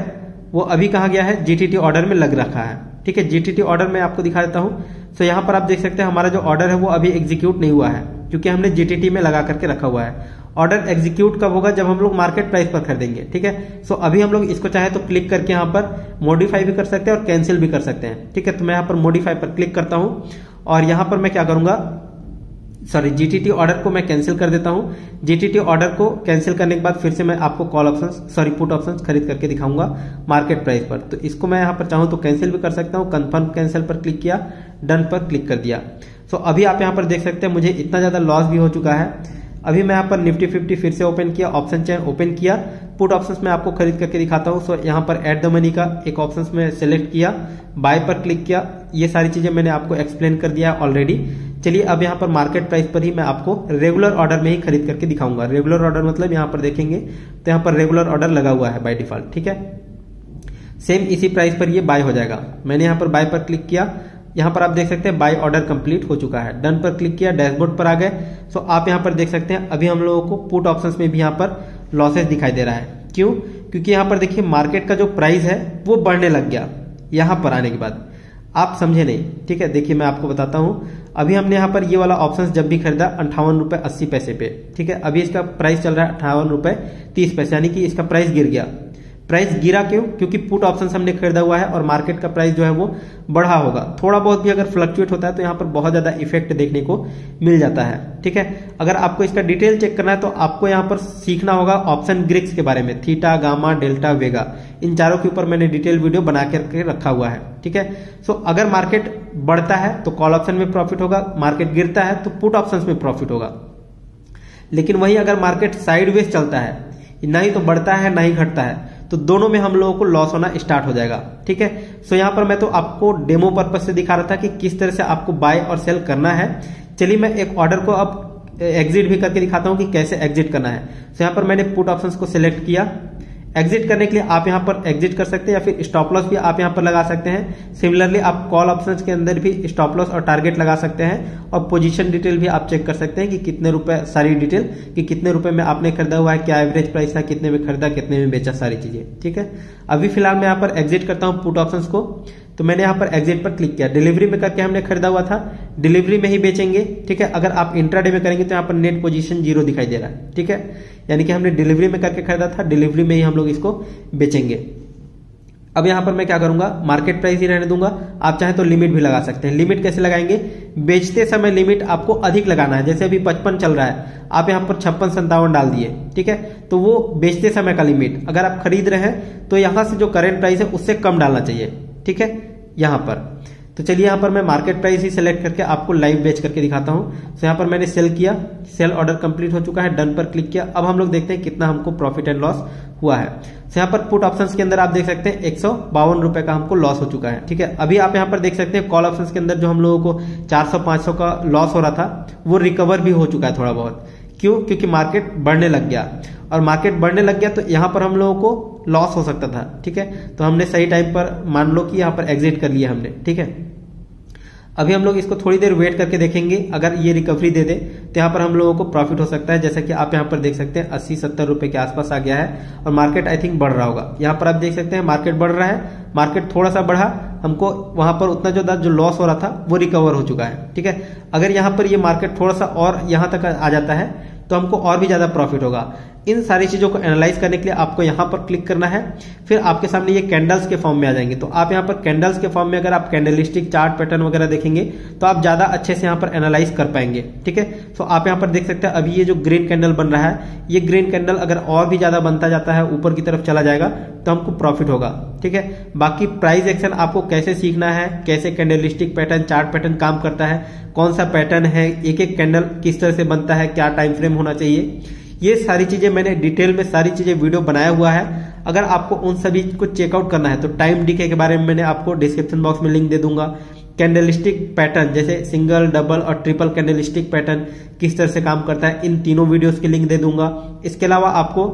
A: वो अभी कहाँ गया है, जीटीटी ऑर्डर में लग रखा है, ठीक है। जीटीटी ऑर्डर में आपको दिखा देता हूँ। तो यहाँ पर आप देख सकते हैं हमारा जो ऑर्डर है वो अभी एग्जीक्यूट नहीं हुआ है क्योंकि हमने जीटीटी में लगा करके रखा हुआ है। ऑर्डर एग्जीक्यूट कब होगा, जब हम लोग मार्केट प्राइस पर खरीदेंगे, ठीक है। सो अभी हम लोग इसको चाहे तो क्लिक करके यहाँ पर मॉडिफाई भी कर सकते हैं और कैंसिल भी कर सकते हैं, ठीक है। तो मैं यहाँ पर मॉडिफाई पर क्लिक करता हूँ और यहाँ पर मैं क्या करूंगा, सॉरी जीटीटी ऑर्डर को मैं कैंसिल कर देता हूँ। जीटीटी ऑर्डर को कैंसिल करने के बाद फिर से मैं आपको call option sorry put option खरीद करके दिखाऊंगा मार्केट प्राइस पर। तो इसको मैं यहाँ पर चाहूँ तो कैंसिल भी कर सकता हूँ। कंफर्म कैंसिल पर क्लिक किया, डन पर क्लिक कर दिया। सो अभी आप यहाँ पर देख सकते हैं मुझे इतना ज्यादा लॉस भी हो चुका है। अभी मैं यहाँ पर निफ्टी 50 फिर से ओपन किया, ऑप्शन चेन ओपन किया, पुट ऑप्शंस में आपको खरीद करके दिखाता हूँ। सो यहाँ पर एड द मनी का एक ऑप्शंस में सिलेक्ट किया, बाय पर क्लिक किया। ये सारी चीजें मैंने आपको एक्सप्लेन कर दिया है ऑलरेडी। चलिए अब यहाँ पर मार्केट प्राइस पर ही मैं आपको रेगुलर ऑर्डर में ही खरीद करके दिखाऊंगा। रेगुलर ऑर्डर मतलब यहाँ पर देखेंगे तो यहाँ पर रेगुलर ऑर्डर लगा हुआ है बाय डिफॉल्ट, ठीक है। सेम इसी प्राइस पर ये बाय हो जाएगा। मैंने यहाँ पर बाय पर क्लिक किया, यहाँ पर आप देख सकते हैं बाय ऑर्डर कंप्लीट हो चुका है। डन पर क्लिक किया, डैशबोर्ड पर आ गए। सो आप यहाँ पर देख सकते हैं अभी हम लोगों को पुट ऑप्शंस में भी यहाँ पर लॉसेस दिखाई दे रहा है। क्यों? क्योंकि यहाँ पर देखिए मार्केट का जो प्राइस है वो बढ़ने लग गया यहाँ पर आने के बाद। आप समझे नहीं, ठीक है। देखिए मैं आपको बताता हूँ, अभी हमने यहाँ पर ये वाला ऑप्शन जब भी खरीदा 58 रुपए 80 पैसे पे, ठीक है। अभी इसका प्राइस चल रहा है 58 रुपए 30 पैसे, यानी कि इसका प्राइस गिर गया। प्राइस गिरा क्यों? क्योंकि पुट ऑप्शन हमने खरीदा हुआ है और मार्केट का प्राइस जो है वो बढ़ा होगा। थोड़ा बहुत भी अगर फ्लक्चुएट होता है तो यहाँ पर बहुत ज्यादा इफेक्ट देखने को मिल जाता है, ठीक है। अगर आपको इसका डिटेल चेक करना है तो आपको यहाँ पर सीखना होगा ऑप्शन ग्रिक्स के बारे में, थीटा, गामा, डेल्टा, वेगा, इन चारों के ऊपर मैंने डिटेल वीडियो बना करके रखा हुआ है, ठीक है। सो अगर मार्केट बढ़ता है तो कॉल ऑप्शन में प्रॉफिट होगा, मार्केट गिरता है तो पुट ऑप्शन में प्रॉफिट होगा। लेकिन वही अगर मार्केट साइडवेज चलता है, ना ही तो बढ़ता है ना ही घटता है, तो दोनों में हम लोगों को लॉस होना स्टार्ट हो जाएगा, ठीक है। सो यहाँ पर मैं तो आपको डेमो पर्पज से दिखा रहा था कि किस तरह से आपको बाय और सेल करना है। चलिए मैं एक ऑर्डर को अब एग्जिट भी करके दिखाता हूँ कि कैसे एग्जिट करना है। सो यहाँ पर मैंने पुट ऑप्शंस को सिलेक्ट किया। एग्जिट करने के लिए आप यहाँ पर एग्जिट कर सकते हैं या फिर स्टॉप लॉस भी आप यहाँ पर लगा सकते हैं। सिमिलरली आप कॉल ऑप्शंस के अंदर भी स्टॉप लॉस और टारगेट लगा सकते हैं और पोजीशन डिटेल भी आप चेक कर सकते हैं कि कितने रुपए, सारी डिटेल कि कितने रुपए में आपने खरीदा हुआ है, क्या एवरेज प्राइस था, कितने में खरीदा, कितने में बेचा, सारी चीजें, ठीक है। अभी फिलहाल मैं यहाँ पर एग्जिट करता हूँ पुट ऑप्शंस को। तो मैंने यहाँ पर एग्जिट पर क्लिक किया। डिलीवरी में करके हमने खरीदा हुआ था, डिलीवरी में ही बेचेंगे, ठीक है। अगर आप इंट्राडे में करेंगे तो यहाँ पर नेट पोजीशन 0 दिखाई दे रहा है, ठीक है। यानी कि हमने डिलीवरी में करके खरीदा था, डिलीवरी में ही हम लोग इसको बेचेंगे। अब यहाँ पर मैं क्या करूंगा, मार्केट प्राइस ही रहने दूंगा। आप चाहे तो लिमिट भी लगा सकते हैं। लिमिट कैसे लगाएंगे? बेचते समय लिमिट आपको अधिक लगाना है। जैसे अभी 55 चल रहा है, आप यहाँ पर 56-57 डाल दिए, ठीक है। तो वो बेचते समय का लिमिट। अगर आप खरीद रहे हैं तो यहाँ से जो करंट प्राइस है उससे कम डालना चाहिए, ठीक है, यहाँ पर। तो चलिए यहाँ पर मैं मार्केट प्राइस ही सिलेक्ट करके आपको लाइव बेच करके दिखाता हूँ। तो यहाँ पर मैंने सेल किया, सेल ऑर्डर कंप्लीट हो चुका है, डन पर क्लिक किया। अब हम लोग देखते हैं कितना हमको प्रॉफिट एंड लॉस हुआ है। तो यहाँ पर पुट ऑप्शंस के अंदर आप देख सकते हैं 152 रुपए का हमको लॉस हो चुका है, ठीक है। अभी आप यहाँ पर देख सकते हैं कॉल ऑप्शंस के अंदर जो हम लोगों को 400-500 का लॉस हो रहा था वो रिकवर भी हो चुका है थोड़ा बहुत। क्यों? क्योंकि मार्केट बढ़ने लग गया, और मार्केट बढ़ने लग गया तो यहाँ पर हम लोगों को लॉस हो सकता था, ठीक है। तो हमने सही टाइम पर मान लो कि यहाँ पर एग्जिट कर लिया हमने, ठीक है। अभी हम लोग इसको थोड़ी देर वेट करके देखेंगे। अगर ये रिकवरी दे दे तो यहाँ पर हम लोगों को प्रॉफिट हो सकता है। जैसा कि आप यहाँ पर देख सकते हैं 80-70 रुपए के आसपास आ गया है और मार्केट आई थिंक बढ़ रहा होगा। यहाँ पर आप देख सकते हैं मार्केट बढ़ रहा है, मार्केट थोड़ा सा बढ़ा, हमको वहां पर उतना जो लॉस हो रहा था वो रिकवर हो चुका है, ठीक है। अगर यहाँ पर ये मार्केट थोड़ा सा और यहाँ तक आ जाता है तो तो हमको और भी ज्यादा प्रॉफिट होगा। इन सारी चीजों को एनालाइज करने के लिए आपको यहां पर क्लिक करना है, फिर आपके सामने ये कैंडल्स के फॉर्म में आ जाएंगे। तो आप यहां पर कैंडल्स के फॉर्म में अगर आप कैंडलिस्टिक चार्ट पैटर्न वगैरह देखेंगे तो आप ज्यादा अच्छे से यहां पर एनालाइज कर पाएंगे। ठीक है, तो आप यहां पर देख सकते हैं अभी ये जो ग्रीन कैंडल बन रहा है, ये ग्रीन कैंडल अगर और भी ज्यादा बनता जाता है, ऊपर की तरफ चला जाएगा तो हमको प्रॉफिट होगा। ठीक है, बाकी प्राइस एक्शन आपको कैसे सीखना है, कैसे कैंडलिस्टिक पैटर्न चार्ट पैटर्न काम करता है, कौन सा पैटर्न है, एक एक कैंडल किस तरह से बनता है, क्या टाइम फ्रेम होना चाहिए, ये सारी चीजें मैंने डिटेल में सारी चीजें वीडियो बनाया हुआ है। अगर आपको उन सभी को चेकआउट करना है तो टाइम डीके के बारे में मैंने आपको डिस्क्रिप्शन बॉक्स में लिंक दे दूंगा। कैंडलिस्टिक पैटर्न जैसे सिंगल, डबल और ट्रिपल कैंडलिस्टिक पैटर्न किस तरह से काम करता है, इन तीनों वीडियोस की लिंक दे दूंगा। इसके अलावा आपको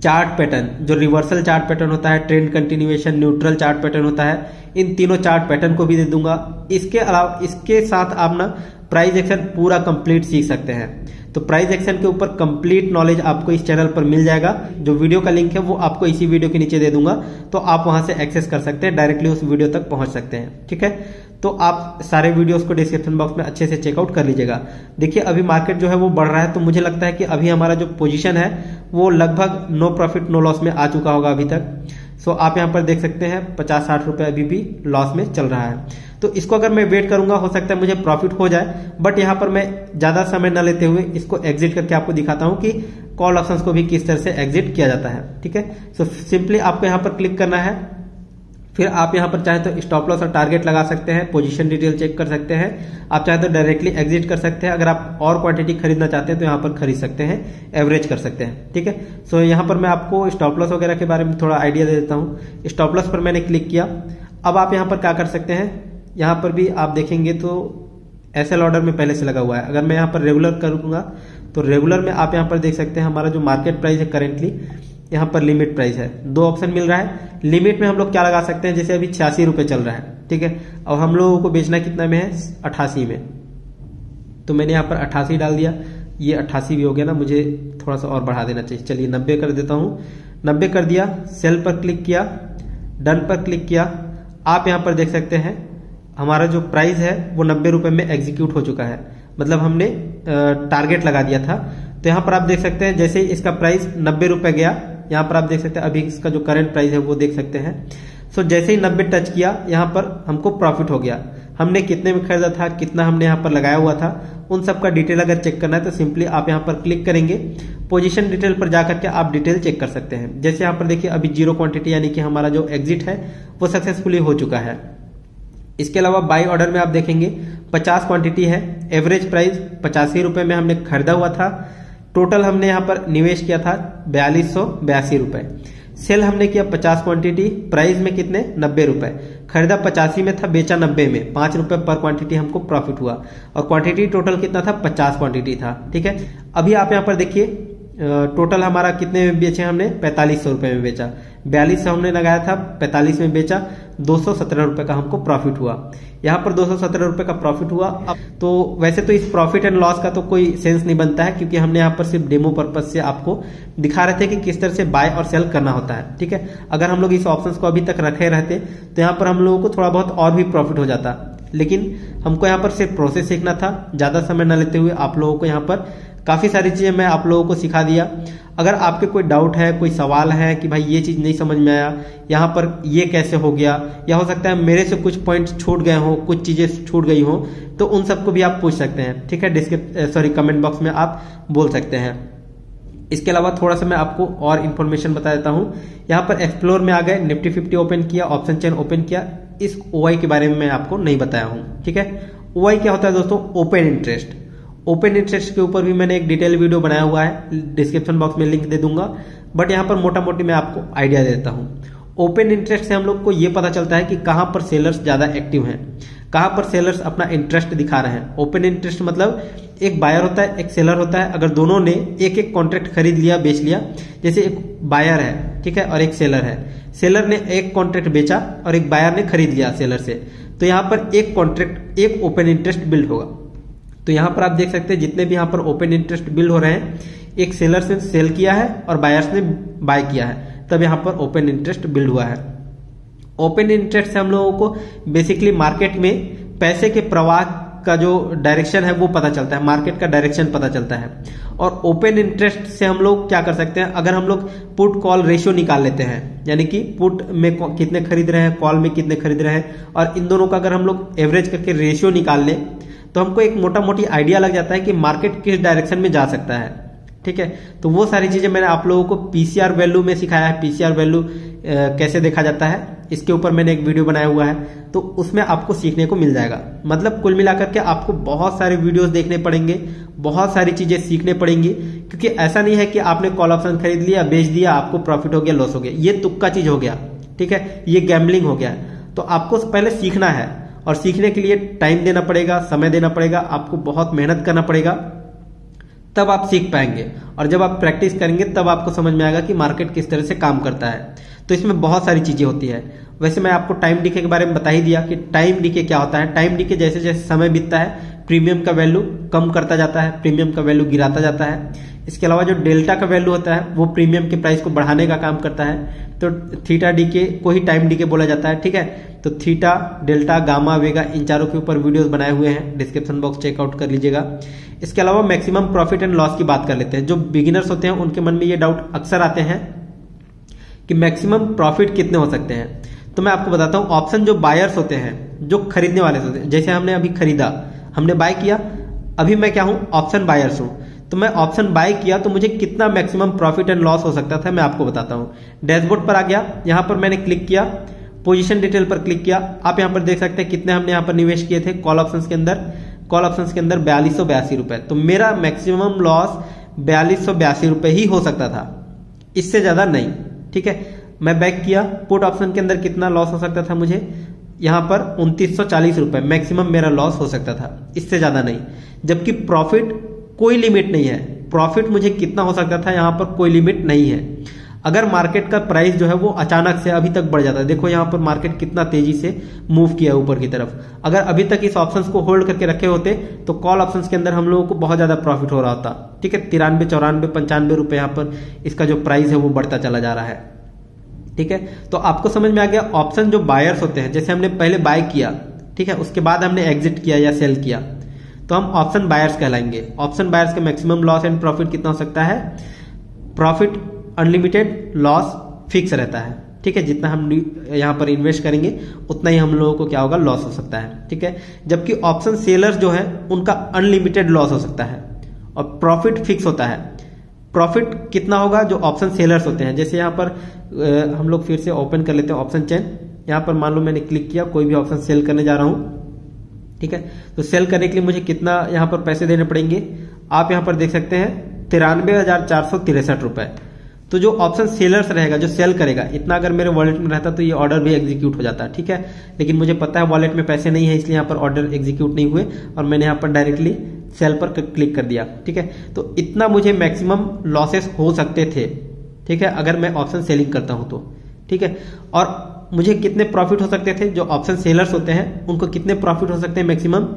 A: चार्ट पैटर्न, जो रिवर्सल चार्ट पैटर्न होता है, trend continuation, neutral chart pattern होता है, इन तीनों चार्ट पैटर्न को भी दे दूंगा। इसके अलावा इसके साथ आप ना प्राइस एक्शन पूरा कंप्लीट सीख सकते हैं। तो प्राइस एक्शन के ऊपर कंप्लीट नॉलेज आपको इस चैनल पर मिल जाएगा। जो वीडियो का लिंक है वो आपको इसी वीडियो के नीचे दे दूंगा, तो आप वहां से एक्सेस कर सकते हैं, डायरेक्टली उस वीडियो तक पहुंच सकते हैं। ठीक है, तो आप सारे वीडियोस को डिस्क्रिप्शन बॉक्स में अच्छे से चेकआउट कर लीजिएगा। देखिए अभी मार्केट जो है वो बढ़ रहा है, तो मुझे लगता है कि अभी हमारा जो पोजीशन है वो लगभग नो प्रॉफिट नो लॉस में आ चुका होगा अभी तक। सो आप यहाँ पर देख सकते हैं 50-60 रुपए अभी भी लॉस में चल रहा है। तो इसको अगर मैं वेट करूंगा हो सकता है मुझे प्रॉफिट हो जाए, बट यहाँ पर मैं ज्यादा समय न लेते हुए इसको एग्जिट करके आपको दिखाता हूं कि कॉल ऑप्शंस को भी किस तरह से एग्जिट किया जाता है। ठीक है, सो सिंपली आपको यहाँ पर क्लिक करना है, फिर आप यहाँ पर चाहे तो स्टॉप लॉस और टारगेट लगा सकते हैं, पोजीशन डिटेल चेक कर सकते हैं, आप चाहे तो डायरेक्टली एग्जिट कर सकते हैं। अगर आप और क्वांटिटी खरीदना चाहते हैं तो यहाँ पर खरीद सकते हैं, एवरेज कर सकते हैं। ठीक है, सो यहाँ पर मैं आपको स्टॉप लॉस वगैरह के बारे में थोड़ा आइडिया दे देता हूँ। स्टॉप लॉस पर मैंने क्लिक किया। अब आप यहाँ पर क्या कर सकते हैं, यहाँ पर भी आप देखेंगे तो एसएल ऑर्डर में पहले से लगा हुआ है। अगर मैं यहाँ पर रेगुलर करूंगा तो रेगुलर में आप यहाँ पर देख सकते हैं हमारा जो मार्केट प्राइस है करेंटली, यहाँ पर लिमिट प्राइस है, 2 ऑप्शन मिल रहा है। लिमिट में हम लोग क्या लगा सकते हैं, जैसे अभी 86 रुपए चल रहा है। ठीक है, और हम लोगों को बेचना कितना में है, 88 में, तो मैंने यहाँ पर 88 डाल दिया। ये 88 भी हो गया ना, मुझे थोड़ा सा और बढ़ा देना चाहिए, चलिए 90 कर देता हूं। 90 कर दिया, सेल पर क्लिक किया, डन पर क्लिक किया। आप यहाँ पर देख सकते हैं हमारा जो प्राइस है वो 90 रुपए में एग्जीक्यूट हो चुका है, मतलब हमने टारगेट लगा दिया था। तो यहाँ पर आप देख सकते हैं जैसे ही इसका प्राइस 90 रुपए गया, यहाँ पर आप देख सकते हैं अभी इसका जो करंट प्राइस है वो देख सकते हैं। सो जैसे ही 90 टच किया, यहाँ पर हमको प्रॉफिट हो गया। हमने कितने में खरीदा था, कितना हमने यहाँ पर लगाया हुआ था, उन सब का डिटेल अगर चेक करना है तो सिंपली आप यहाँ पर क्लिक करेंगे, पोजीशन डिटेल पर जाकर के आप डिटेल चेक कर सकते हैं। जैसे यहाँ पर देखिए अभी 0 क्वांटिटी यानी कि हमारा जो एग्जिट है वो सक्सेसफुली हो चुका है। इसके अलावा बाई ऑर्डर में आप देखेंगे 50 क्वांटिटी है, एवरेज प्राइस 85 रुपए में हमने खरीदा हुआ था। टोटल हमने यहाँ पर निवेश किया था 4282 रुपए। सेल हमने किया 50 क्वांटिटी, प्राइस में कितने 90 रुपए, खरीदा 85 में था, बेचा 90 में, 5 रुपए पर क्वांटिटी हमको प्रॉफिट हुआ। और क्वांटिटी टोटल कितना था, 50 क्वांटिटी था। ठीक है, अभी आप यहाँ पर देखिए टोटल हमारा कितने में बेचे हमने, 4500 रुपए में बेचा, 4200 हमने लगाया था, 45 में बेचा, 217 रुपए का हमको प्रॉफिट हुआ। यहाँ पर 217 रुपए का प्रॉफिट हुआ। अब तो वैसे तो इस प्रॉफिट एंड लॉस का तो कोई सेंस नहीं बनता है, क्योंकि हमने यहाँ पर सिर्फ डेमो पर्पज से आपको दिखा रहे थे कि किस तरह से बाय और सेल करना होता है। ठीक है, अगर हम लोग इस ऑप्शंस को अभी तक रखे रहते तो यहाँ पर हम लोगों को थोड़ा बहुत और भी प्रॉफिट हो जाता, लेकिन हमको यहाँ पर सिर्फ प्रोसेस सीखना था। ज्यादा समय न लेते हुए आप लोगों को यहाँ पर काफी सारी चीजें मैं आप लोगों को सिखा दिया। अगर आपके कोई डाउट है, कोई सवाल है कि भाई ये चीज नहीं समझ में आया, यहाँ पर ये कैसे हो गया, या हो सकता है मेरे से कुछ पॉइंट छूट गए हो, कुछ चीजें छूट गई हो, तो उन सबको भी आप पूछ सकते हैं। ठीक है, कमेंट बॉक्स में आप बोल सकते हैं। इसके अलावा थोड़ा सा मैं आपको और इन्फॉर्मेशन बता देता हूं। यहाँ पर एक्सप्लोर में आ गए, निफ्टी 50 ओपन किया, ऑप्शन चेन ओपन किया। इस ओआई के बारे में मैं आपको नहीं बताया हूं। ठीक है, ओआई क्या होता है दोस्तों, ओपन इंटरेस्ट। ओपन इंटरेस्ट के ऊपर भी मैंने एक डिटेल वीडियो बनाया हुआ है, डिस्क्रिप्शन बॉक्स में लिंक दे दूंगा, बट यहाँ पर मोटा मोटी मैं आपको आइडिया दे देता हूँ। ओपन इंटरेस्ट से हम लोग को ये पता चलता है कि कहां पर सेलर्स ज्यादा एक्टिव हैं, कहां पर सेलर्स अपना इंटरेस्ट दिखा रहे हैं। ओपन इंटरेस्ट मतलब एक बायर होता है, एक सेलर होता है। अगर दोनों ने एक एक कॉन्ट्रैक्ट खरीद लिया, बेच लिया, जैसे एक बायर है, ठीक है, और एक सेलर है, सेलर ने एक कॉन्ट्रैक्ट बेचा और एक बायर ने खरीद लिया सेलर से, तो यहाँ पर एक कॉन्ट्रैक्ट, एक ओपन इंटरेस्ट बिल्ड होगा। तो यहाँ पर आप देख सकते हैं जितने भी यहाँ पर ओपन इंटरेस्ट बिल्ड हो रहे हैं, एक सेलर ने सेल किया है और बायर्स ने बाय किया है, तब यहाँ पर ओपन इंटरेस्ट बिल्ड हुआ है। ओपन इंटरेस्ट से हम लोगों को बेसिकली मार्केट में पैसे के प्रवाह का जो डायरेक्शन है वो पता चलता है, मार्केट का डायरेक्शन पता चलता है। और ओपन इंटरेस्ट से हम लोग क्या कर सकते हैं, अगर हम लोग पुट कॉल रेशियो निकाल लेते हैं, यानी कि पुट में कितने खरीद रहे हैं, कॉल में कितने खरीद रहे हैं, और इन दोनों का अगर हम लोग एवरेज करके रेशियो निकाल लें तो हमको एक मोटा मोटी आइडिया लग जाता है कि मार्केट किस डायरेक्शन में जा सकता है। ठीक है, तो वो सारी चीजें मैंने आप लोगों को पीसीआर वैल्यू में सिखाया है। पीसीआर वैल्यू कैसे देखा जाता है, इसके ऊपर मैंने एक वीडियो बनाया हुआ है, तो उसमें आपको सीखने को मिल जाएगा। मतलब कुल मिलाकर के आपको बहुत सारे वीडियोस देखने पड़ेंगे, बहुत सारी चीजें सीखने पड़ेंगी, क्योंकि ऐसा नहीं है कि आपने कॉल ऑप्शन खरीद लिया, बेच दिया, आपको प्रॉफिट हो गया, लॉस हो गया, ये तुक्का चीज हो गया। ठीक है, ये गैम्बलिंग हो गया। तो आपको पहले सीखना है, और सीखने के लिए टाइम देना पड़ेगा, समय देना पड़ेगा, आपको बहुत मेहनत करना पड़ेगा, तब आप सीख पाएंगे। और जब आप प्रैक्टिस करेंगे तब आपको समझ में आएगा कि मार्केट किस तरह से काम करता है। तो इसमें बहुत सारी चीजें होती है। वैसे मैं आपको टाइम डीके के बारे में बता ही दिया कि टाइम डीके क्या होता है। टाइम डीके जैसे जैसे समय बीतता है प्रीमियम का वैल्यू कम करता जाता है, प्रीमियम का वैल्यू गिराता जाता है। इसके अलावा जो डेल्टा का वैल्यू होता है वो प्रीमियम के प्राइस को बढ़ाने का काम करता है। तो थीटा डीके को ही टाइम डीके बोला जाता है। ठीक है, तो थीटा, डेल्टा, गामा, वेगा, इन चारों के ऊपर वीडियोस बनाए हुए हैं, डिस्क्रिप्शन बॉक्स चेकआउट कर लीजिएगा। इसके अलावा मैक्सिमम प्रॉफिट एंड लॉस की बात कर लेते हैं। जो बिगिनर्स होते हैं उनके मन में ये डाउट अक्सर आते हैं कि मैक्सिमम प्रॉफिट कितने हो सकते हैं। तो मैं आपको बताता हूं, ऑप्शन जो बायर्स होते हैं, जो खरीदने वाले होते हैं, जैसे हमने अभी खरीदा, हमने बाय किया, अभी मैं क्या हूं, ऑप्शन बायर्स हूं। तो मैं ऑप्शन बाय किया तो मुझे कितना मैक्सिमम प्रॉफिट एंड लॉस हो सकता था मैं आपको बताता हूं। डैशबोर्ड पर आ गया, यहां पर मैंने क्लिक किया, पोजीशन डिटेल पर क्लिक किया। आप यहां पर देख सकते हैं कितने हमने यहां पर निवेश किए थे कॉल ऑप्शंस के अंदर। कॉल ऑप्शंस के अंदर 4282 रुपए। तो मेरा मैक्सिमम लॉस 4282 रुपए ही हो सकता था, इससे ज्यादा नहीं। ठीक है, मैं बैक किया, पुट ऑप्शन के अंदर कितना लॉस हो सकता था मुझे, यहां पर 2940 रुपए मैक्सिमम मेरा लॉस हो सकता था, इससे ज्यादा नहीं। जबकि प्रॉफिट कोई लिमिट नहीं है, प्रॉफिट मुझे कितना हो सकता था यहां पर कोई लिमिट नहीं है। अगर मार्केट का प्राइस जो है वो अचानक से अभी तक बढ़ जाता है, देखो यहां पर मार्केट कितना तेजी से मूव किया ऊपर की तरफ। अगर अभी तक इस ऑप्शंस को होल्ड करके रखे होते तो कॉल ऑप्शंस के अंदर हम लोगों को बहुत ज्यादा प्रॉफिट हो रहा होता। ठीक है, 93, 94, 95 रुपए यहां पर इसका जो प्राइस है वो बढ़ता चला जा रहा है। ठीक है, तो आपको समझ में आ गया। ऑप्शन जो बायर्स होते हैं, जैसे हमने पहले बाय किया, ठीक है, उसके बाद हमने एग्जिट किया या सेल किया, तो हम ऑप्शन बायर्स कहलाएंगे। ऑप्शन बायर्स का मैक्सिमम लॉस एंड प्रॉफिट कितना हो सकता है, प्रॉफिट अनलिमिटेड, लॉस फिक्स रहता है। ठीक है, जितना हम यहां पर इन्वेस्ट करेंगे उतना ही हम लोगों को क्या होगा, लॉस हो सकता है। ठीक है, जबकि ऑप्शन सेलर्स जो है उनका अनलिमिटेड लॉस हो सकता है और प्रॉफिट फिक्स होता है। प्रॉफिट कितना होगा जो ऑप्शन सेलर्स होते हैं, जैसे यहां पर हम लोग फिर से ओपन कर लेते हैं ऑप्शन चेन। यहां पर मान लो मैंने क्लिक किया, कोई भी ऑप्शन सेल करने जा रहा हूं। ठीक है, तो सेल करने के लिए मुझे कितना यहां पर पैसे देने पड़ेंगे, आप यहां पर देख सकते हैं 93,463 रुपए। तो जो ऑप्शन सेलर्स रहेगा, जो सेल करेगा, इतना अगर मेरे वॉलेट में रहता तो ये ऑर्डर भी एग्जीक्यूट हो जाता। ठीक है, लेकिन मुझे पता है वॉलेट में पैसे नहीं है, इसलिए यहां पर ऑर्डर एग्जीक्यूट नहीं हुए और मैंने यहां पर डायरेक्टली सेल पर क्लिक कर दिया। ठीक है, तो इतना मुझे मैक्सिमम लॉसेस हो सकते थे। ठीक है, अगर मैं ऑप्शन सेलिंग करता हूं तो। ठीक है, और मुझे कितने प्रॉफिट हो सकते थे, जो ऑप्शन सेलर्स होते हैं उनको कितने प्रॉफिट हो सकते हैं मैक्सिमम,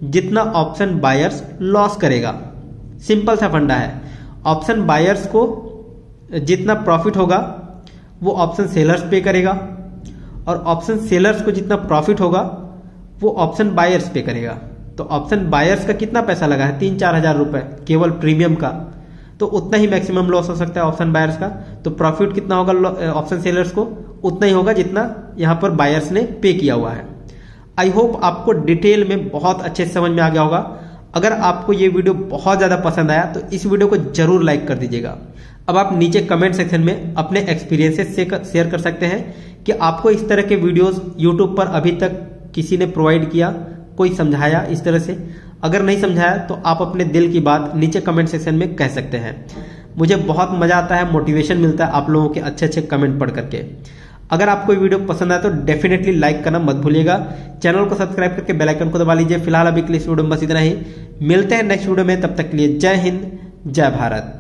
A: जितना ऑप्शन बायर्स लॉस करेगा। सिंपल सा फंडा है, ऑप्शन बायर्स को जितना प्रॉफिट होगा वो ऑप्शन सेलर्स पे करेगा, और ऑप्शन सेलर्स को जितना प्रॉफिट होगा वो ऑप्शन बायर्स पे करेगा। तो ऑप्शन बायर्स का कितना पैसा लगा है, 3-4 हजार रुपए केवल प्रीमियम का, तो उतना ही मैक्सिमम लॉस हो सकता है ऑप्शन बायर्स का। तो प्रॉफिट कितना होगा ऑप्शन सेलर्स को, उतना ही होगा जितना यहां पर बायर्स ने पे किया हुआ है। आई होप आपको डिटेल में बहुत अच्छे से समझ में आ गया होगा। अगर आपको ये वीडियो बहुत ज्यादा पसंद आया तो इस वीडियो को जरूर लाइक कर दीजिएगा। अब आप नीचे कमेंट सेक्शन में अपने एक्सपीरियंसेस शेयर कर सकते हैं कि आपको इस तरह के वीडियोस यूट्यूब पर अभी तक किसी ने प्रोवाइड किया, कोई समझाया इस तरह से। अगर नहीं समझाया तो आप अपने दिल की बात नीचे कमेंट सेक्शन में कह सकते हैं। मुझे बहुत मजा आता है, मोटिवेशन मिलता है आप लोगों के अच्छे अच्छे कमेंट पढ़ करके। अगर आपको वीडियो पसंद आए तो डेफिनेटली लाइक करना मत भूलिएगा। चैनल को सब्सक्राइब करके बेल आइकन को दबा लीजिए। फिलहाल अभी के लिए इस वीडियो में बस इतना ही, मिलते हैं नेक्स्ट वीडियो में, तब तक के लिए जय हिंद, जय भारत।